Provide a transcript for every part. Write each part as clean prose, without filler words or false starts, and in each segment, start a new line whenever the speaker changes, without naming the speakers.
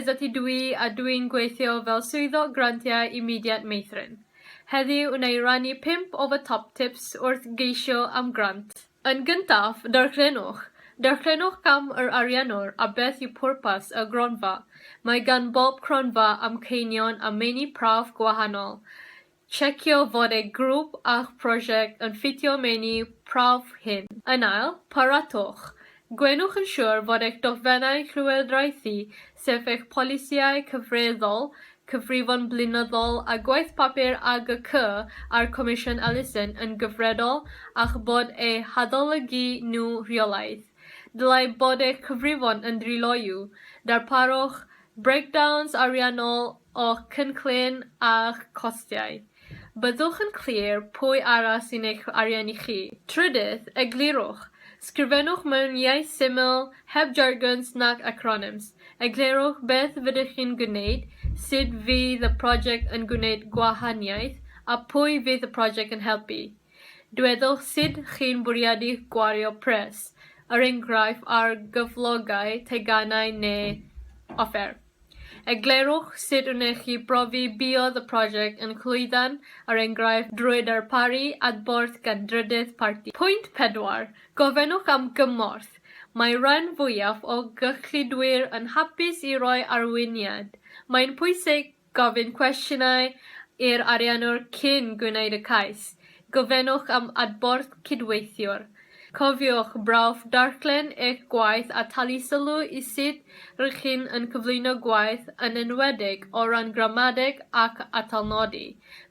E'zzati a dwi'n gweithio fel Swyddog Grantiau Mudiad Meithrin. Heddiw wna I rannu 5 o fy top tips wrth geisio am grant. Yn gyntaf, darllenwch. Darllenwch am yr ariannwr a beth yw pwrpas y gronfa. Mae gan bob cronfa amceinion a meini prawf gwahanol. Checio fod ei grŵp a'ch prosiect yn ffitio meini prawf hyn. Yn ail, paratwch. Gwenwch yn siŵr fod eich dogfennau llywodraethu, sef eich polisiau cyfreddol, cyfrifon blynyddol a gwaith papur AGC a'r Comisiywn Elusen yn gyfredol a'ch bod eu hadolygu nhw rheolaidd. Dylai bod eich cyfrifon yn driloyw, darparwch breakdowns ariannol o cynllun a'ch costiau. Byddwch yn clir pwy arall sy'n eich ariannu chi. Trydydd, eglurwch. Sgrifennwch mewn iaith syml, heb jargons nac acronyms. Eglurwch beth fyddwch chi'n gwneud, sut fydd y prosiect yn gwneud gwahaniaeth, a pwy fydd y prosiect yn helpu. Dwedwch sut chi'n bwriadu gwario pres, yr enghraifft ar gyflogau, teganau neu offer. Eglurwch sut wnech chi brofi buodd y prosiect yn llwyddan, yr enghraifft drwy darparu adborth gan drydydd parti. Pwynt 4. Gofynnwch am gymorth. Mae rhan fwyaf o gyllidwyr yn hapus I roi arweiniad. Mae'n pwysig gofyn cwestiynau i'r ariannwr cyn gwneud y cais. Gofynnwch am adborth cydweithiwr. Cofiwch brawf darllen eich gwaith a talu sylw I sut rydych chi'n yn cyflwyno gwaith yn enwedig o ran gramadeg ac atalnodi.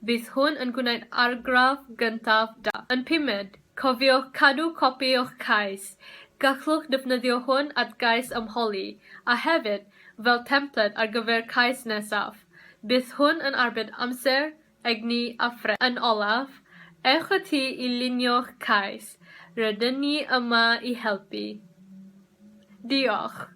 Bydd hwn yn gwneud argraff gyntaf da. Yn 5. Cofiwch cadw copi o'ch cais. Gallwch defnyddio hwn at gais ymholi, a hefyd fel template ar gyfer cais nesaf. Bydd hwn yn arbed amser, egni a phres. Yn olaf, ewch ati I lunio'ch cais. Rydyn ni yma I helpu. Diolch.